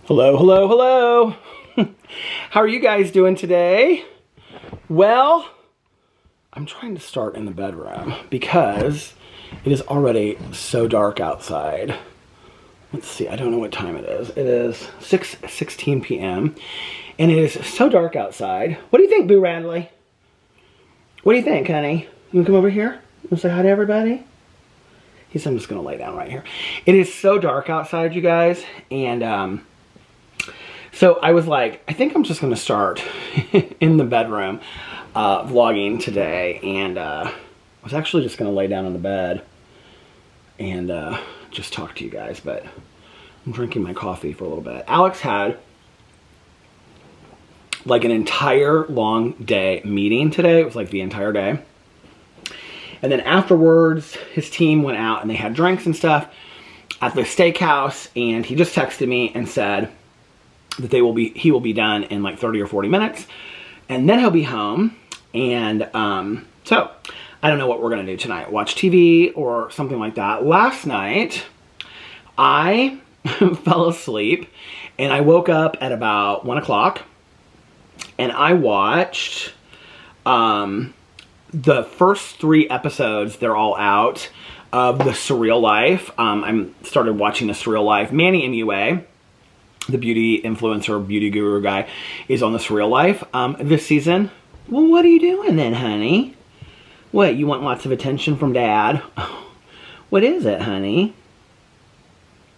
Hello, hello, hello. How are you guys doing today? Well, I'm trying to start in the bedroom because it is already so dark outside. Let's see, I don't know what time it is. It is 6:16 p.m. and it is so dark outside. What do you think, Boo Radley? What do you think, honey? You wanna come over here? You wanna say hi to everybody? He said I'm just gonna lay down right here. It is so dark outside, you guys, and so I was like, I think I'm just gonna start in the bedroom vlogging today, and I was actually just gonna lay down on the bed and just talk to you guys, but I'm drinking my coffee for a little bit. Alex had like an entire long day meeting today. It was like the entire day. And then afterwards, his team went out and they had drinks and stuff at the steakhouse, and he just texted me and said that he will be done in like 30 or 40 minutes, and then he'll be home. And so I don't know what we're gonna do tonight. Watch TV or something like that. Last night, I fell asleep and I woke up at about 1 o'clock and I watched the first 3 episodes. They're all out of The Surreal Life. I started watching The Surreal Life. Manny MUA, the beauty influencer, beauty guru guy, is on The Surreal Life this season. Well, what are you doing then, honey? What, you want lots of attention from Dad? What is it, honey?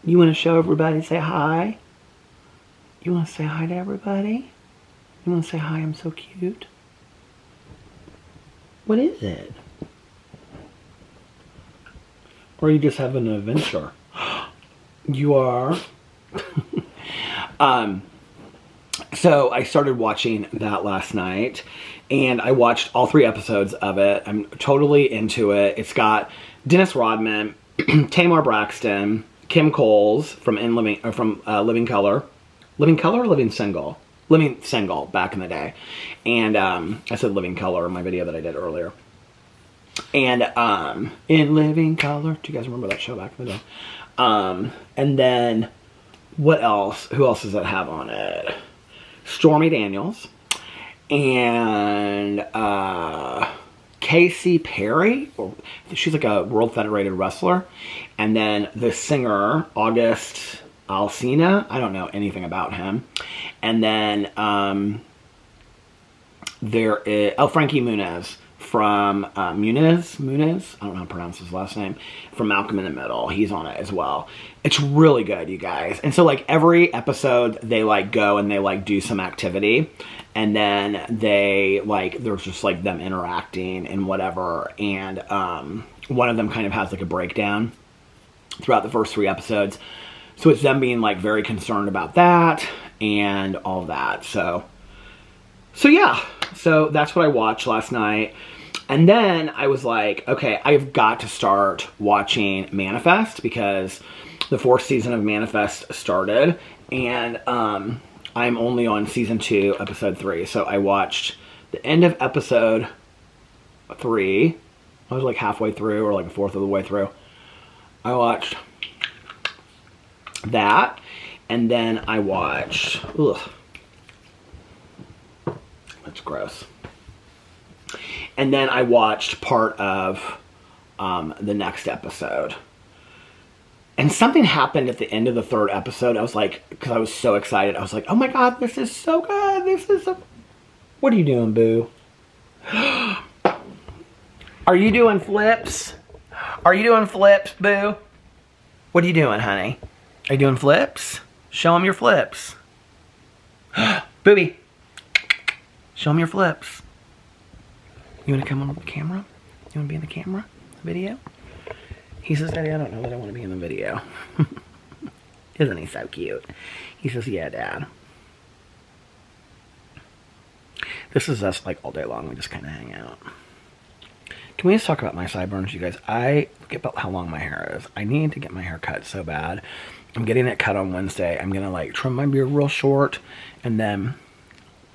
You want to show everybody, say hi? You want to say hi to everybody? You want to say hi, I'm so cute? What is it? Or are you just having an adventure? You are? So I started watching that last night, and I watched all 3 episodes of it. I'm totally into it. It's got Dennis Rodman, Tamar Braxton, Kim Coles from Living Color. Living Color or Living Single? Living Single back in the day. And I said Living Color in my video that I did earlier. And in Living Color, do you guys remember that show back in the day? And then what else? Who else does it have on it? Stormy Daniels and Casey Perry. She's like a World Federated wrestler. And then the singer, August Alsina. I don't know anything about him. And then there is Frankie Muniz from Muniz, I don't know how to pronounce his last name, from Malcolm in the Middle. He's on it as well. It's really good, you guys. And so like every episode they like go and they like do some activity, and then they like, there's just like them interacting and whatever. And one of them kind of has like a breakdown throughout the first 3 episodes. So it's them being like very concerned about that and all of that. So yeah, so that's what I watched last night. And then I was like, okay, I've got to start watching Manifest because the 4th season of Manifest started, and I'm only on season 2, episode 3. So I watched the end of episode 3. I was like halfway through, or like a fourth of the way through. I watched that, and then I watched, that's gross. And then I watched part of the next episode. And something happened at the end of the 3rd episode. I was like, because I was so excited. I was like, oh my God, this is so good. This is so... What are you doing, Boo? Are you doing flips? Are you doing flips, Boo? What are you doing, honey? Are you doing flips? Show them your flips. Booby. Show them your flips. You want to come on the camera? You want to be in the camera? The video? He says, Daddy, I don't know that I want to be in the video. Isn't he so cute? He says, yeah, Dad. This is us like all day long. We just kind of hang out. Can we just talk about my sideburns, you guys? Look about how long my hair is. I need to get my hair cut so bad. I'm getting it cut on Wednesday. I'm going to like trim my beard real short, and then,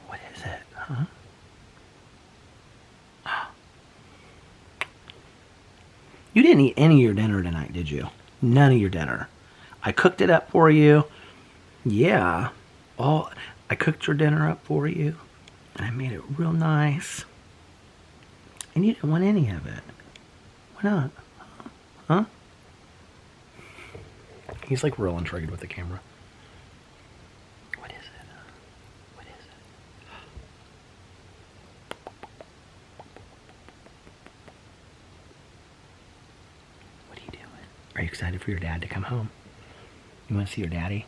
what is it? Huh? You didn't eat any of your dinner tonight, did you? None of your dinner. I cooked it up for you. Yeah. I cooked your dinner up for you. And I made it real nice. And you didn't want any of it. Why not? Huh? He's like real intrigued with the camera. What is it? What is it? What are you doing? Are you excited for your dad to come home? You want to see your daddy?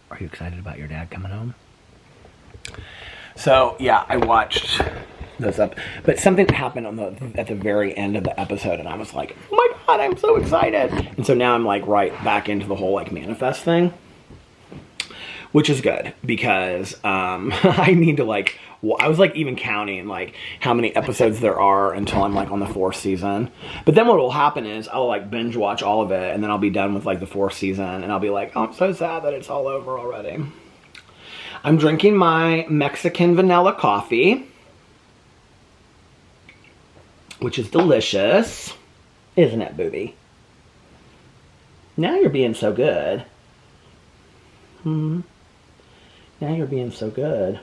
Are you excited about your dad coming home? So, yeah, I watched this up. But something happened at the very end of the episode, and I was like, oh my God, I'm so excited. And so now I'm like right back into the whole like manifest thing, which is good because I need to like, I was like even counting like how many episodes there are until I'm like on the 4th season. But then what will happen is I'll like binge watch all of it, and then I'll be done with like the 4th season, and I'll be like, oh, I'm so sad that it's all over already. I'm drinking my Mexican vanilla coffee, which is delicious. Isn't it, booby? Now you're being so good. Now you're being so good.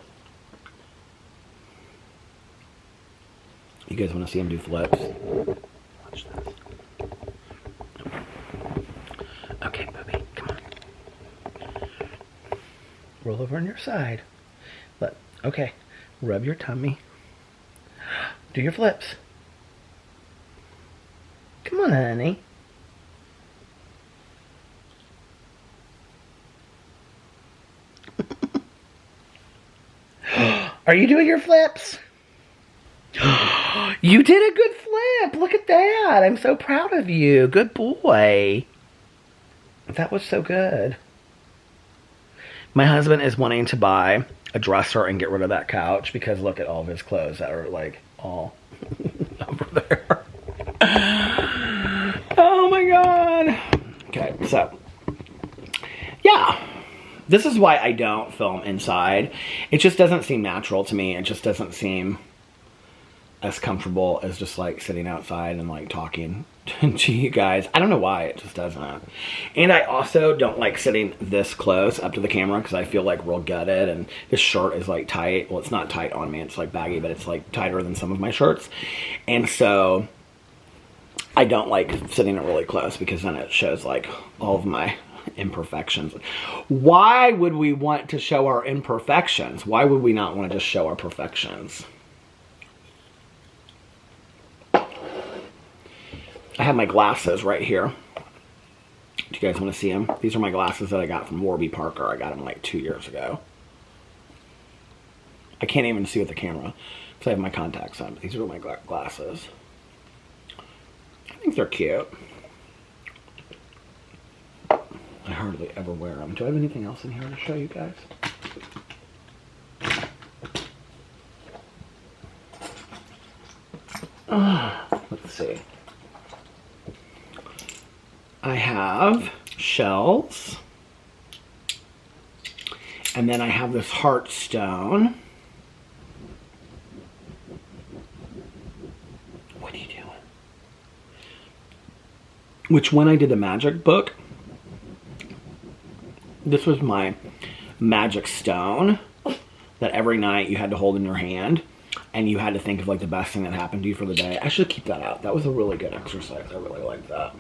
You guys want to see him do flips? Watch this. Okay, booby, come on. Roll over on your side. Okay, rub your tummy. Do your flips. Come on, honey. Are you doing your flips? You did a good flip. Look at that. I'm so proud of you. Good boy. That was so good. My husband is wanting to buy a dresser and get rid of that couch because look at all of his clothes that are like all over there. Oh my God. Okay, so yeah. This is why I don't film inside. It just doesn't seem natural to me. It just doesn't seem as comfortable as just like sitting outside and like talking to you guys. I don't know why, it just doesn't. And I also don't like sitting this close up to the camera because I feel like real gutted, and this shirt is like tight. Well, it's not tight on me, it's like baggy, but it's like tighter than some of my shirts. And so I don't like sitting it really close because then it shows like all of my imperfections. Why would we want to show our imperfections? Why would we not want to just show our perfections? I have my glasses right here. Do you guys want to see them? These are my glasses that I got from Warby Parker. I got them like 2 years ago. I can't even see with the camera because I have my contacts on. These are my glasses. I think they're cute. I hardly ever wear them. Do I have anything else in here to show you guys? Let's see. I have shells. And then I have this heart stone. What are you doing? Which when I did the magic book, this was my magic stone that every night you had to hold in your hand, and you had to think of like the best thing that happened to you for the day. I should keep that out. That was a really good exercise. I really liked that.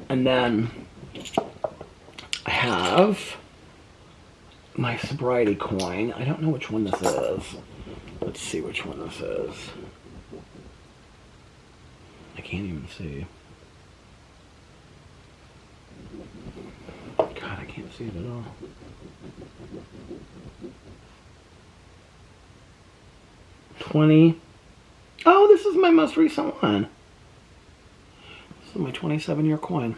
And then I have my sobriety coin. I don't know which one this is. Let's see which one this is. I can't even see. God, I can't see it at all. Oh, this is my most recent one. This is my 27-year coin.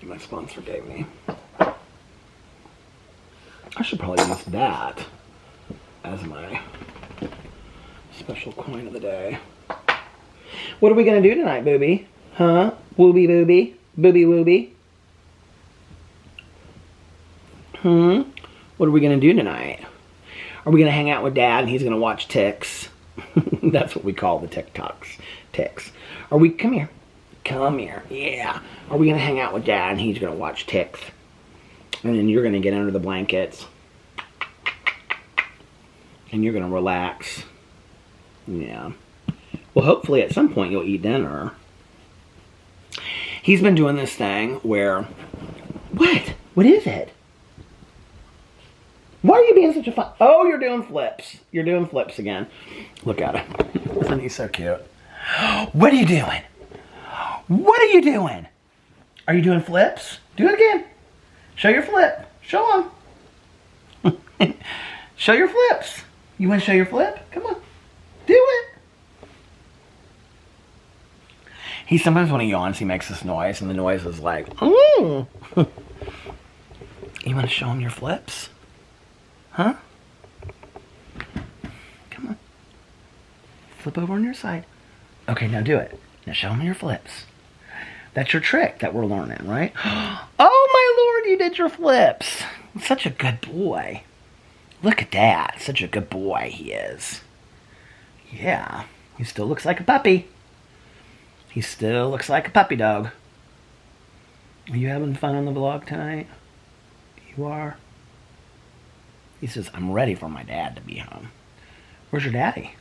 My sponsor gave me. I should probably use that as my special coin of the day. What are we going to do tonight, booby? Huh? Wooby booby? Booby wooby? What are we going to do tonight? Are we going to hang out with Dad and he's going to watch Ticks? That's what we call the TikToks. Ticks. Are we... Come here. Come here. Yeah. Are we going to hang out with Dad and he's going to watch Ticks? And then you're going to get under the blankets. And you're going to relax. Yeah. Well, hopefully at some point you'll eat dinner. He's been doing this thing where... What? What is it? Why are you being such a fun... Oh, you're doing flips. You're doing flips again. Look at him. Isn't he so cute? What are you doing? What are you doing? Are you doing flips? Do it again. Show your flip. Show them. Show your flips. You want to show your flip? Come on. Do it. He sometimes when he yawns, he makes this noise, and the noise is like, ooh. You want to show him your flips? Huh? Come on. Flip over on your side. Okay, now do it. Now show him your flips. That's your trick that we're learning, right? Oh, my Lord, you did your flips. Such a good boy. Look at that. Such a good boy he is. Yeah. He still looks like a puppy. He still looks like a puppy dog. Are you having fun on the vlog tonight? You are? He says, I'm ready for my dad to be home. Where's your daddy?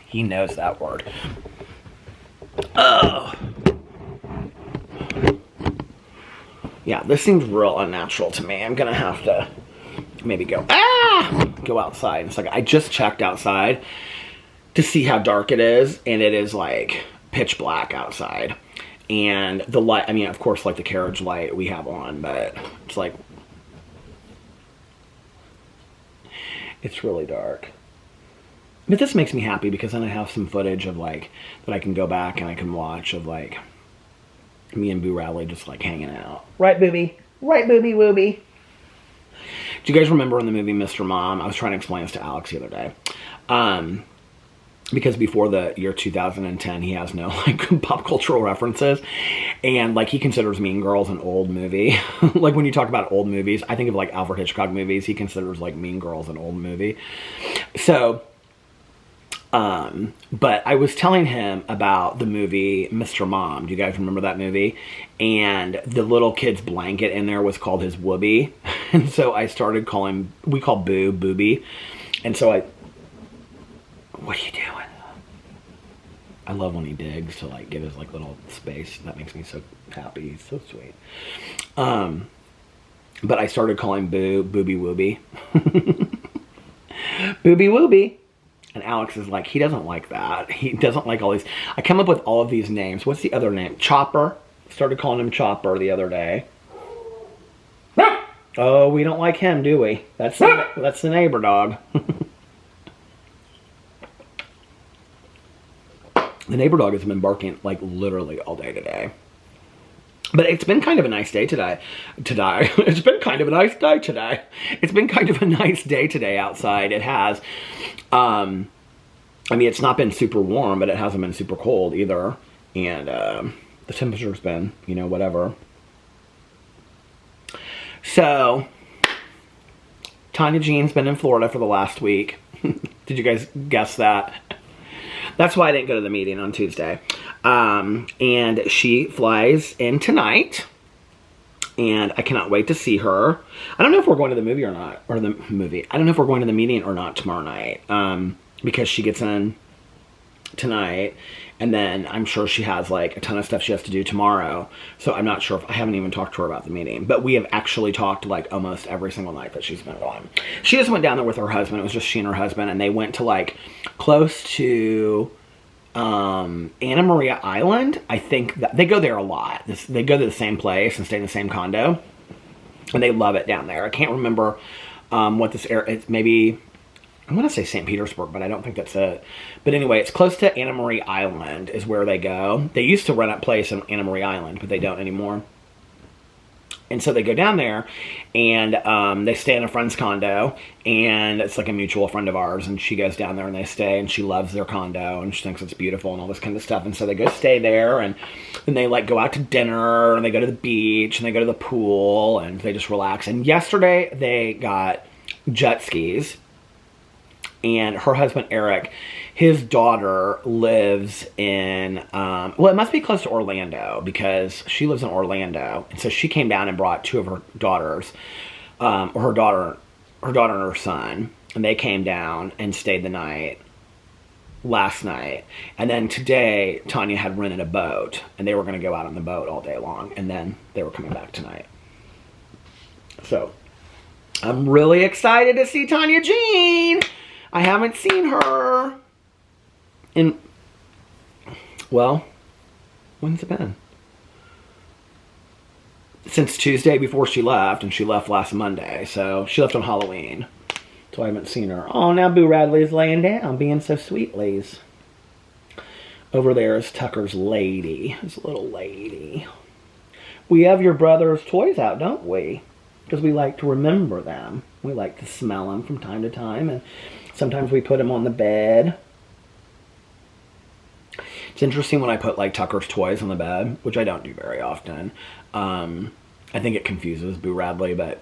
He knows that word. Oh. Yeah, this seems real unnatural to me. I'm going to have to maybe go outside. It's like I just checked outside to see how dark it is, and it is like pitch black outside. And the light, I mean, of course, like the carriage light we have on, but it's like, it's really dark. But this makes me happy because then I have some footage of like, that I can go back and I can watch of like, me and Boo Radley just like hanging out. Right, Booby? Right, Booby Wooby? Do you guys remember in the movie Mr. Mom? I was trying to explain this to Alex the other day. Because before the year 2010, he has no like pop cultural references. And like he considers Mean Girls an old movie. Like when you talk about old movies, I think of like Alfred Hitchcock movies. He considers like Mean Girls an old movie. So... but I was telling him about the movie Mr. Mom. Do you guys remember that movie? And the little kid's blanket in there was called his whoopee. And so I started calling, we call Boo, Booby. And so what are you doing? I love when he digs to like give his like little space. That makes me so happy. He's so sweet. But I started calling Boo, Booby Wooby. Booby Wooby. And Alex is like, he doesn't like that. He doesn't like all these. I come up with all of these names. What's the other name? Chopper. Started calling him Chopper the other day. Oh, we don't like him, do we? That's the neighbor dog. The neighbor dog has been barking like literally all day today. But it's been kind of a nice day today. It's been kind of a nice day today. It's been kind of a nice day today outside. It has. I mean, it's not been super warm, but it hasn't been super cold either. And the temperature's been, you know, whatever. So, Tanya Jean's been in Florida for the last week. Did you guys guess that? That's why I didn't go to the meeting on Tuesday. And she flies in tonight. And I cannot wait to see her. I don't know if we're going to the movie or not. Or the movie. I don't know if we're going to the meeting or not tomorrow night. Because she gets in tonight. And then I'm sure she has like a ton of stuff she has to do tomorrow. So I'm not sure if I haven't even talked to her about the meeting. But we have actually talked like almost every single night that she's been gone. She just went down there with her husband. It was just she and her husband. And they went to like close to Anna Maria Island. I think that they go there a lot. They go to the same place and stay in the same condo. And they love it down there. I can't remember what this area, it's maybe, I want to say St. Petersburg, but I don't think that's it. But anyway, it's close to Anna Maria Island is where they go. They used to rent a place in Anna Maria Island, but they don't anymore. And so they go down there, and they stay in a friend's condo, and it's like a mutual friend of ours, and she goes down there, and they stay, and she loves their condo, and she thinks it's beautiful, and all this kind of stuff, and so they go stay there, and then they, like, go out to dinner, and they go to the beach, and they go to the pool, and they just relax. And yesterday, they got jet skis, and her husband, Eric, his daughter lives in, well, it must be close to Orlando because she lives in Orlando. And so she came down and brought two of her daughters, or her daughter and her son. And they came down and stayed the night last night. And then today, Tanya had rented a boat. And they were going to go out on the boat all day long. And then they were coming back tonight. So, I'm really excited to see Tanya Jean. I haven't seen her in, well, when's it been? Since Tuesday before she left, and she left last Monday. So, she left on Halloween. So I haven't seen her. Oh, now Boo Radley's laying down, being so sweet, Liz. Over there is Tucker's lady, his little lady. We have your brother's toys out, don't we? Because we like to remember them. We like to smell them from time to time, and sometimes we put them on the bed. It's interesting when I put like Tucker's toys on the bed, which I don't do very often. I think it confuses Boo Radley, but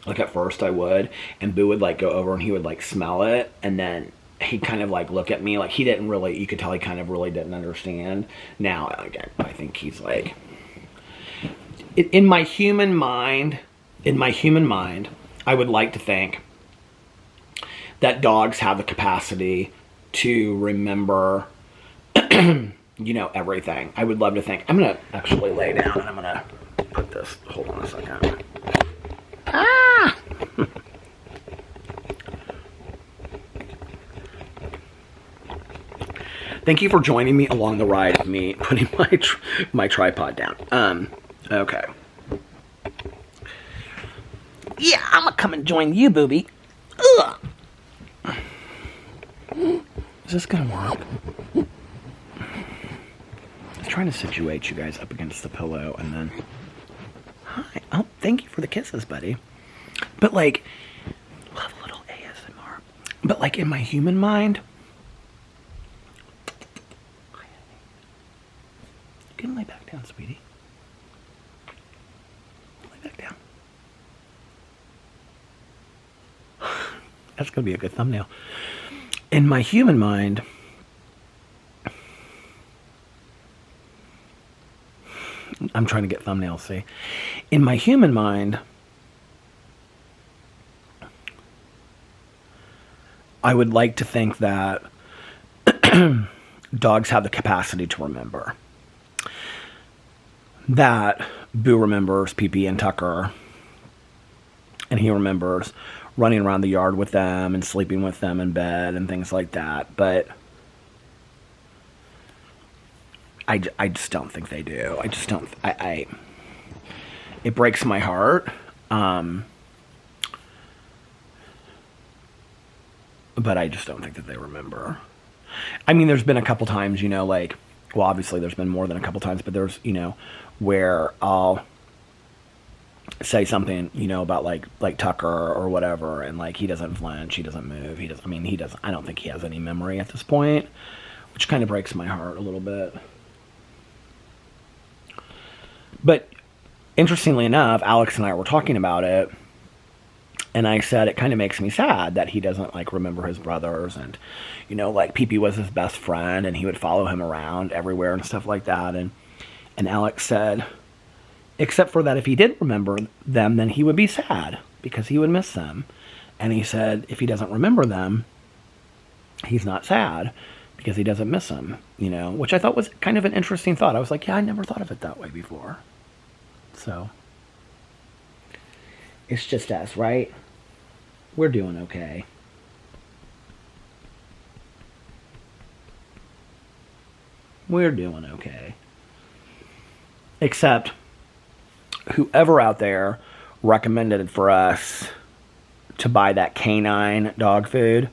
like at first I would, and Boo would like go over and he would like smell it, and then he'd kind of like look at me like he didn't really, you could tell he kind of really didn't understand. Now, again, I think he's like, in my human mind, I would like to think that dogs have the capacity to remember, you know, everything. I would love to think. I'm going to actually lay down and I'm going to put this, hold on a second. Ah! Thank you for joining me along the ride of me putting my tripod down. Okay. Yeah, I'm gonna come and join you, booby. Ugh. Is this gonna work? I was trying to situate you guys up against the pillow and then... Hi. Oh, thank you for the kisses, buddy. But like, love a little ASMR. But like in my human mind, you can lay back down, sweetie. Lay back down. That's gonna be a good thumbnail. In my human mind, I'm trying to get thumbnails, see? In my human mind, I would like to think that dogs have the capacity to remember. That Boo remembers Pee-Pee and Tucker, and he remembers running around the yard with them and sleeping with them in bed and things like that. But I just don't think they do. I just don't. It breaks my heart. But I just don't think that they remember. I mean, there's been a couple times, you know, like, well, obviously there's been more than a couple times, but there's, you know, where I'll say something, you know, about like Tucker or whatever, and like he doesn't flinch, he doesn't move, he doesn't. I mean, he doesn't. I don't think he has any memory at this point, which kind of breaks my heart a little bit. But interestingly enough, Alex and I were talking about it, and I said it kind of makes me sad that he doesn't like remember his brothers, and you know, like Pee-Pee was his best friend, and he would follow him around everywhere and stuff like that. And Alex said, except for that, if he did remember them, then he would be sad because he would miss them. And he said, if he doesn't remember them, he's not sad because he doesn't miss them, you know, which I thought was kind of an interesting thought. I was like, yeah, I never thought of it that way before. So, it's just us, right? We're doing okay. We're doing okay. Except, whoever out there recommended for us to buy that canine dog food.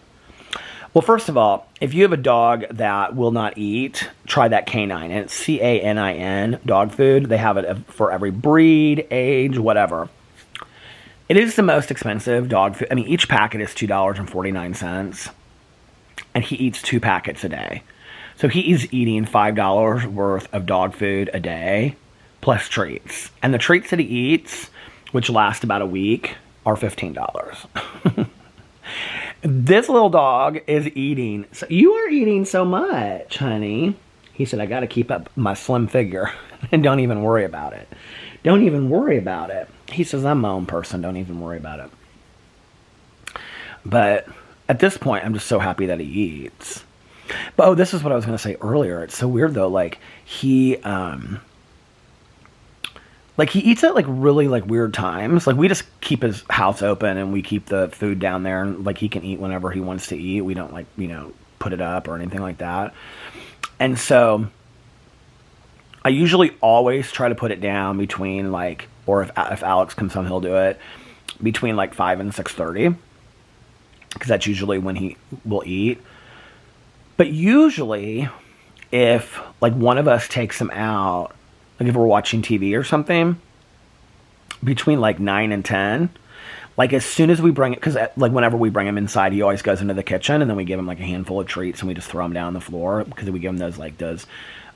Well, first of all, if you have a dog that will not eat, try that canine. And it's CANIN dog food. They have it for every breed, age, whatever. It is the most expensive dog food. I mean, each packet is $2.49. And he eats 2 packets a day. So he is eating $5 worth of dog food a day, plus treats. And the treats that he eats, which last about a week, are $15. This little dog is eating. So you are eating so much, honey. He said, I got to keep up my slim figure. And don't even worry about it. Don't even worry about it. He says, I'm my own person. Don't even worry about it. But at this point, I'm just so happy that he eats. But, oh, this is what I was going to say earlier. It's so weird, though. Like, he eats at, like, really, like, weird times. Like, we just keep his house open and we keep the food down there. And, like, he can eat whenever he wants to eat. We don't, like, put it up or anything like that. And so I usually always try to put it down between, like, or if Alex comes home, he'll do it, between, like, 5 and 6:30. Because that's usually when he will eat. But usually, if, like, one of us takes him out, like, if we're watching TV or something, between, like, 9 and 10, like, as soon as we bring it, because, like, whenever we bring him inside, he always goes into the kitchen, and then we give him, like, a handful of treats, and we just throw him down on the floor, because we give him those, like, those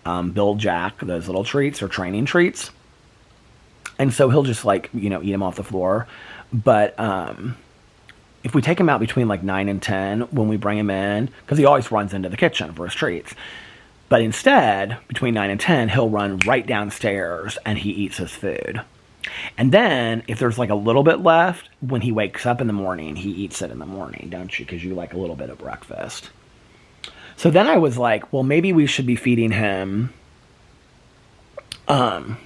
Bill Jack, those little treats, or training treats. And so he'll just, like, eat them off the floor. But, if we take him out between, like, 9 and 10, when we bring him in, because he always runs into the kitchen for his treats. But instead, between 9 and 10, he'll run right downstairs, and he eats his food. And then, if there's, like, a little bit left, when he wakes up in the morning, he eats it in the morning, don't you? Because you like a little bit of breakfast. So then I was like, well, maybe we should be feeding him, like,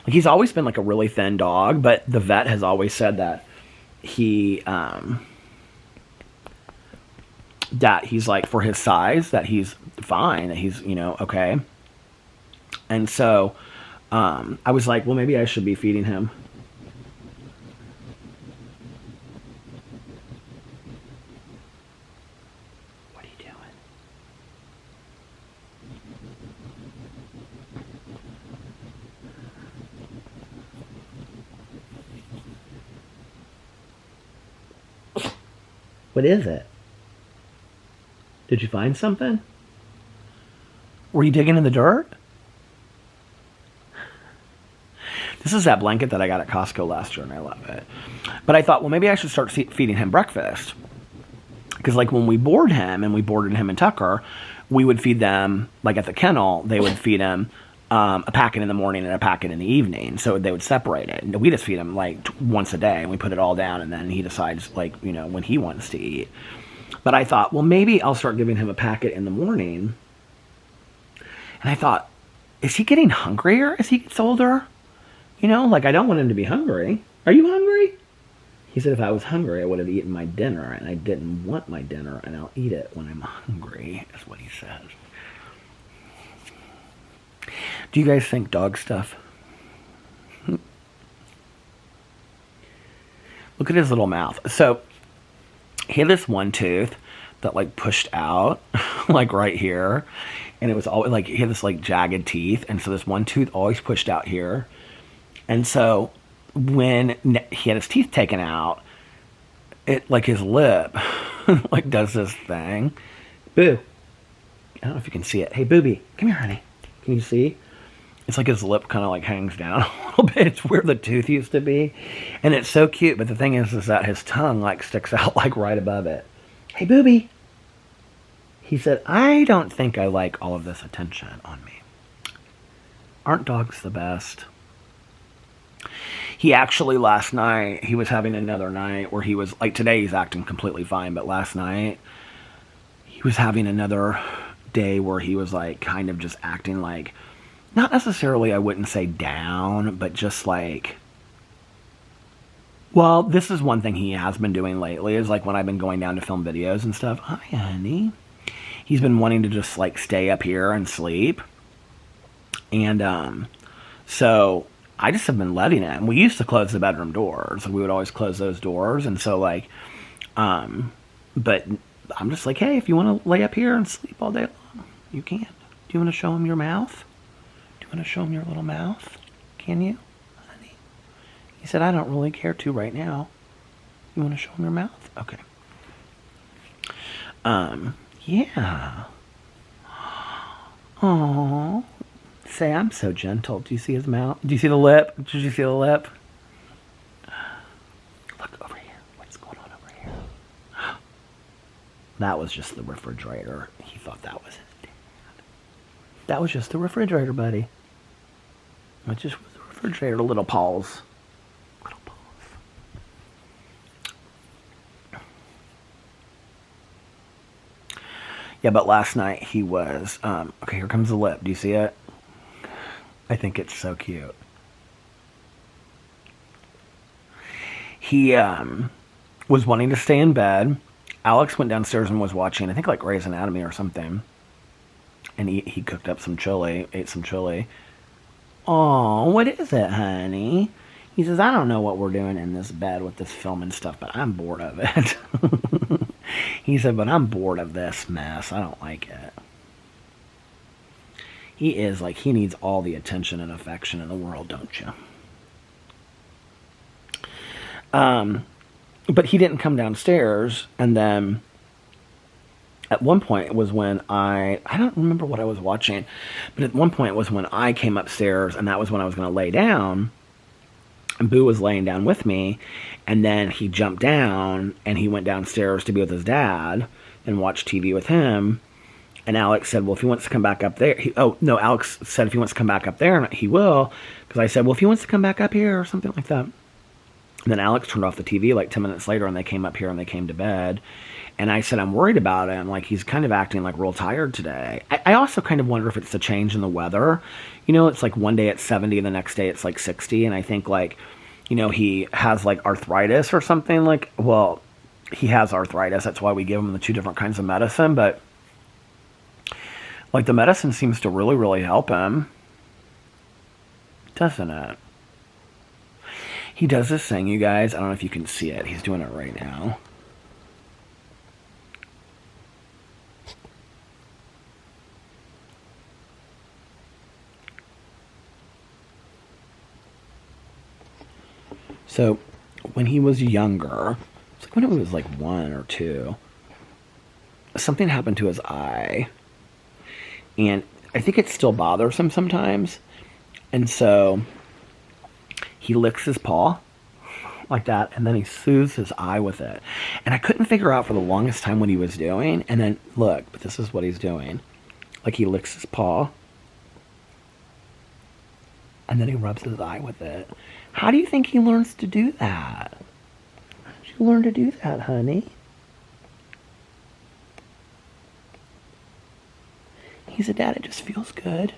he's always been, like, a really thin dog, but the vet has always said that he's like, for his size, that he's fine, that he's, okay. And so, I was like, well, maybe I should be feeding him. What are you doing? What is it? Did you find something? Were you digging in the dirt? This is that blanket that I got at Costco last year, and I love it. But I thought, well, maybe I should start feeding him breakfast. Because, like, when we board him, and we boarded him and Tucker, we would feed them, like, at the kennel, they would feed him a packet in the morning and a packet in the evening. So they would separate it. And we just feed him, like, once a day, and we put it all down, and then he decides, like, when he wants to eat. But I thought, well, maybe I'll start giving him a packet in the morning. And I thought, is he getting hungrier as he gets older? Like, I don't want him to be hungry. Are you hungry? He said if I was hungry, I would have eaten my dinner, and I didn't want my dinner, and I'll eat it when I'm hungry, is what he says. Do you guys think dog stuff? Look at his little mouth. So, he had this one tooth that, like, pushed out, like, right here. And it was always, like, he had this, like, jagged teeth. And so this one tooth always pushed out here. And so when he had his teeth taken out, it, like, his lip, like, does this thing. Boo. I don't know if you can see it. Hey, Booby, come here, honey. Can you see? It's like his lip kind of, like, hangs down a little bit. It's where the tooth used to be. And it's so cute. But the thing is that his tongue, like, sticks out, like, right above it. Hey, Booby. He said, I don't think I like all of this attention on me. Aren't dogs the best? He actually, last night, he was having another night where he was, like, today he's acting completely fine, but last night, he was having another day where he was, like, kind of just acting like, not necessarily, I wouldn't say down, but just like, well, this is one thing he has been doing lately, is, like, when I've been going down to film videos and stuff, hi, honey. He's been wanting to just, like, stay up here and sleep. And, so I just have been letting him. We used to close the bedroom doors. We would always close those doors. And so, like, but I'm just like, hey, if you want to lay up here and sleep all day long, you can. Do you want to show him your mouth? Do you want to show him your little mouth? Can you, honey? He said, I don't really care to right now. You want to show him your mouth? Okay. Yeah. Aww. Say, I'm so gentle. Do you see his mouth? Do you see the lip? Did you see the lip? Look over here. What's going on over here? That was just the refrigerator. He thought that was it. That was just the refrigerator, buddy. It just was the refrigerator, little paws. Little paws. Yeah, but last night he was, okay, here comes the lip. Do you see it? I think it's so cute. He was wanting to stay in bed. Alex went downstairs and was watching, I think, like Grey's Anatomy or something. And he cooked up some chili, ate some chili. Oh, what is it, honey? He says, I don't know what we're doing in this bed with this film and stuff, but I'm bored of it. He said, but I'm bored of this mess. I don't like it. He is like, he needs all the attention and affection in the world, don't you? But he didn't come downstairs, and then at one point it was when I don't remember what I was watching, but at one point it was when I came upstairs, and that was when I was going to lay down, and Boo was laying down with me, and then he jumped down, and he went downstairs to be with his dad and watch TV with him, and Alex said, well, if he wants to come back up there, Alex said if he wants to come back up there, he will, because I said, well, if he wants to come back up here, or something like that. And then Alex turned off the TV like 10 minutes later, and they came up here and they came to bed. And I said, I'm worried about him. Like, he's kind of acting like real tired today. I also kind of wonder if it's the change in the weather. You know, it's like one day it's 70 and the next day it's like 60. And I think, like, you know, he has like arthritis or something. Like, well, he has arthritis. That's why we give him the 2 different kinds of medicine. But, like, the medicine seems to really, really help him. Doesn't it? He does this thing, you guys. I don't know if you can see it. He's doing it right now. So, when he was younger, it's like when he was like 1 or 2, something happened to his eye. And I think it still bothers him sometimes. And so he licks his paw like that, and then he soothes his eye with it. And I couldn't figure out for the longest time what he was doing. And then, look, but this is what he's doing. Like, he licks his paw, and then he rubs his eye with it. How do you think he learns to do that? How did you learn to do that, honey? He said, Dad, it just feels good.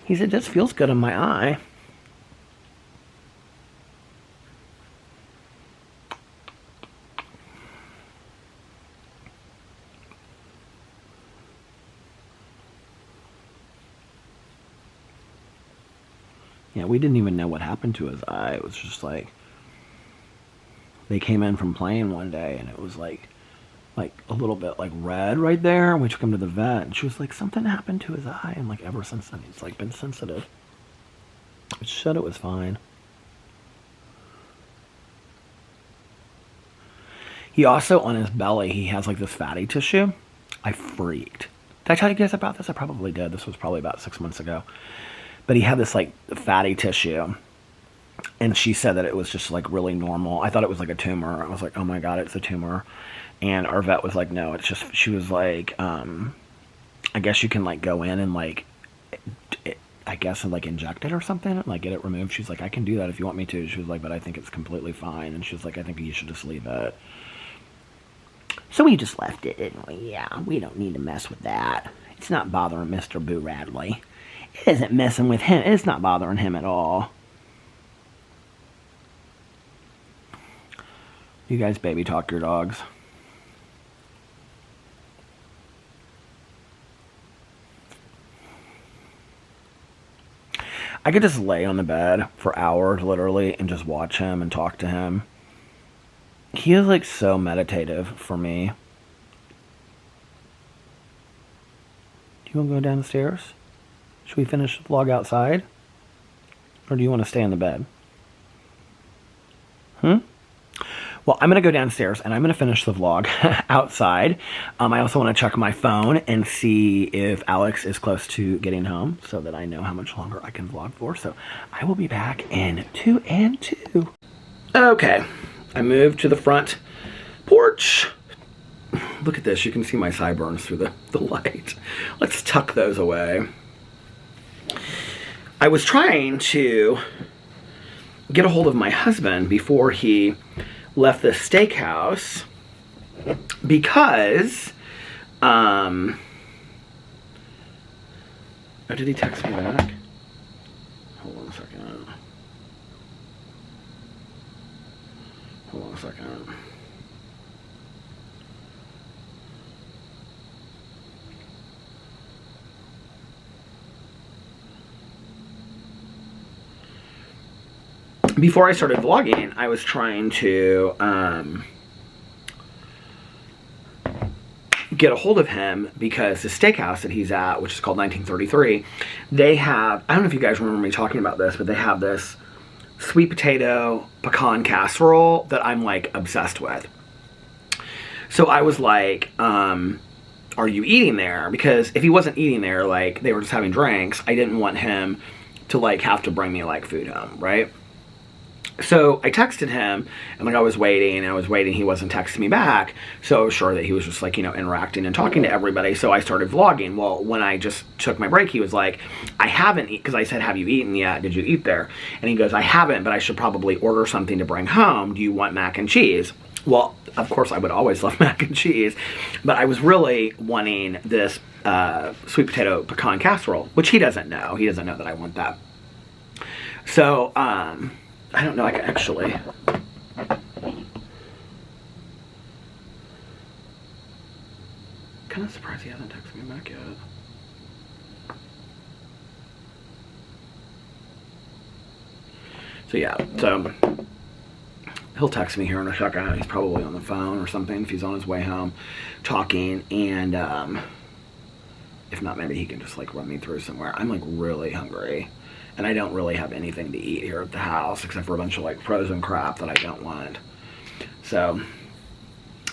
He said, it just feels good on my eye. Yeah, we didn't even know what happened to his eye. It was just like, they came in from playing one day, and it was like a little bit like red right there. And we took him to the vet, and she was like, something happened to his eye, and like ever since then it's like been sensitive. It said it was fine. He also, on his belly, he has like this fatty tissue. I freaked. Did I tell you guys about this? I probably did. This was probably about 6 months ago. But he had this like fatty tissue, and she said that it was just like really normal. I thought it was like a tumor. I was like, oh my God, it's a tumor. And our vet was like, no, it's just, she was like, I guess you can like go in and like, I guess, and like inject it or something, like get it removed. She's like, I can do that if you want me to. She was like, but I think it's completely fine. And she was like, I think you should just leave it. So we just left it, didn't we? Yeah, we don't need to mess with that. It's not bothering Mr. Boo Radley. It isn't messing with him. It's not bothering him at all. You guys baby talk your dogs. I could just lay on the bed for hours, literally, and just watch him and talk to him. He is like so meditative for me. Do you want to go downstairs? Should we finish the vlog outside? Or do you want to stay in the bed? Well, I'm going to go downstairs, and I'm going to finish the vlog outside. I also want to check my phone and see if Alex is close to getting home so that I know how much longer I can vlog for. So I will be back in 2 and 2. Okay, I moved to the front porch. Look at this. You can see my sideburns through the light. Let's tuck those away. I was trying to get a hold of my husband before he left the steakhouse because, oh, did he text me back? Hold on a second. Hold on a second. Before I started vlogging, I was trying to get a hold of him because the steakhouse that he's at, which is called 1933, they have, I don't know if you guys remember me talking about this, but they have this sweet potato pecan casserole that I'm like obsessed with. So I was like, are you eating there? Because if he wasn't eating there, like they were just having drinks, I didn't want him to like have to bring me like food home, right? So I texted him, and like I was waiting, he wasn't texting me back, so I was sure that he was just like, you know, interacting and talking to everybody, so I started vlogging. Well, when I just took my break, he was like, I haven't eaten, because I said, have you eaten yet? Did you eat there? And he goes, I haven't, but I should probably order something to bring home. Do you want mac and cheese? Well, of course, I would always love mac and cheese, but I was really wanting this sweet potato pecan casserole, which he doesn't know. He doesn't know that I want that. So, I don't know, I can actually. Kind of surprised he hasn't texted me back yet. So yeah, so he'll text me here in a second. He's probably on the phone or something if he's on his way home talking, and if not, maybe he can just like run me through somewhere. I'm like really hungry. And I don't really have anything to eat here at the house except for a bunch of like frozen crap that I don't want. So,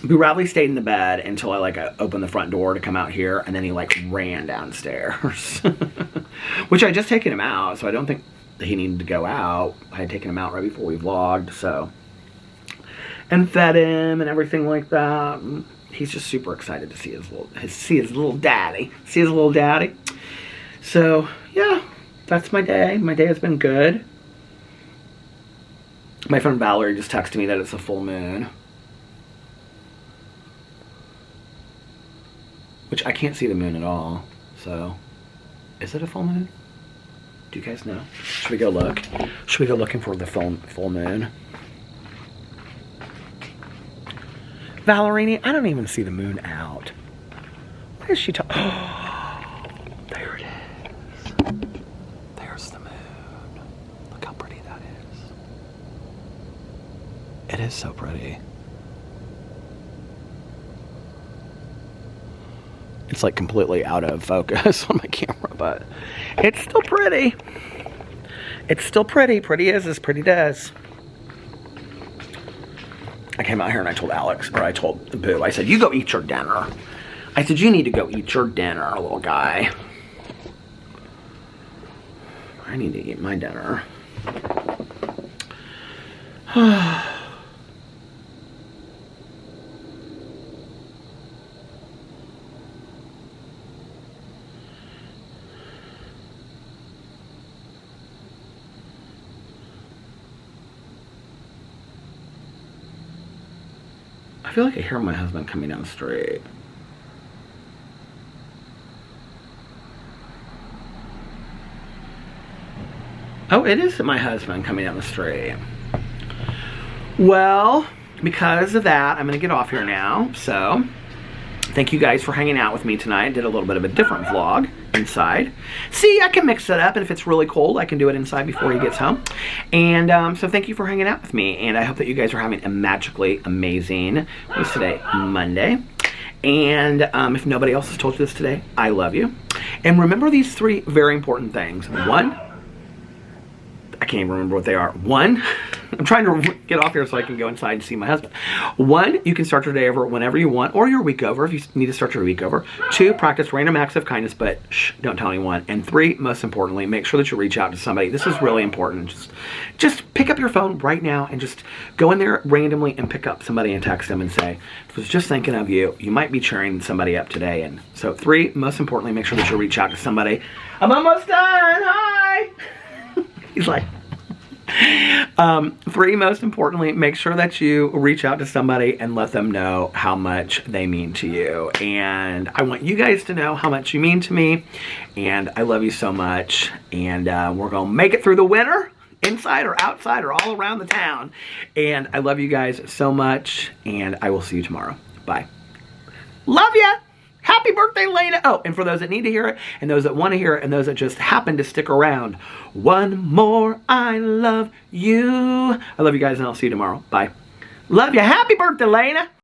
Boo Radley stayed in the bed until I like opened the front door to come out here, and then he like ran downstairs. Which I just taken him out, so I don't think that he needed to go out. I had taken him out right before we vlogged, so. And fed him and everything like that. He's just super excited to see his little daddy. See his little daddy. So, yeah. That's my day. My day has been good. My friend Valerie just texted me that it's a full moon. Which I can't see the moon at all. So, is it a full moon? Do you guys know? Should we go look? Should we go looking for the full moon? Valerie, I don't even see the moon out. Why is she talking? Oh, there it is. There's the moon. Look how pretty that is. It is so pretty. It's like completely out of focus on my camera, but it's still pretty. It's still pretty. Pretty as pretty does. I came out here and I told Alex, or I told Boo, I said, you go eat your dinner. I said, you need to go eat your dinner, little guy. I need to eat my dinner. I feel like I hear my husband coming down the street. Oh, it is my husband coming down the street. Well, because of that, I'm going to get off here now. So, thank you guys for hanging out with me tonight. I did a little bit of a different vlog inside. See, I can mix it up, and if it's really cold, I can do it inside before he gets home. And so thank you for hanging out with me, and I hope that you guys are having a magically amazing, what's today, Monday. And if nobody else has told you this today, I love you. And remember these 3 very important things. 1, I can't even remember what they are. 1, I'm trying to get off here so I can go inside and see my husband. 1, you can start your day over whenever you want, or your week over if you need to start your week over. 2, practice random acts of kindness, but shh, don't tell anyone. And 3, most importantly, make sure that you reach out to somebody. This is really important. Just pick up your phone right now and just go in there randomly and pick up somebody and text them and say, I was just thinking of you. You might be cheering somebody up today. And so 3, most importantly, make sure that you reach out to somebody. I'm almost done. Hi. He's like... 3, most importantly, make sure that you reach out to somebody and let them know how much they mean to you. And I want you guys to know how much you mean to me. And I love you so much. And we're going to make it through the winter, inside or outside or all around the town. And I love you guys so much. And I will see you tomorrow. Bye. Love ya! Happy birthday, Lena! Oh, and for those that need to hear it, and those that want to hear it, and those that just happen to stick around, one more, I love you. I love you guys, and I'll see you tomorrow. Bye. Love you. Happy birthday, Lena!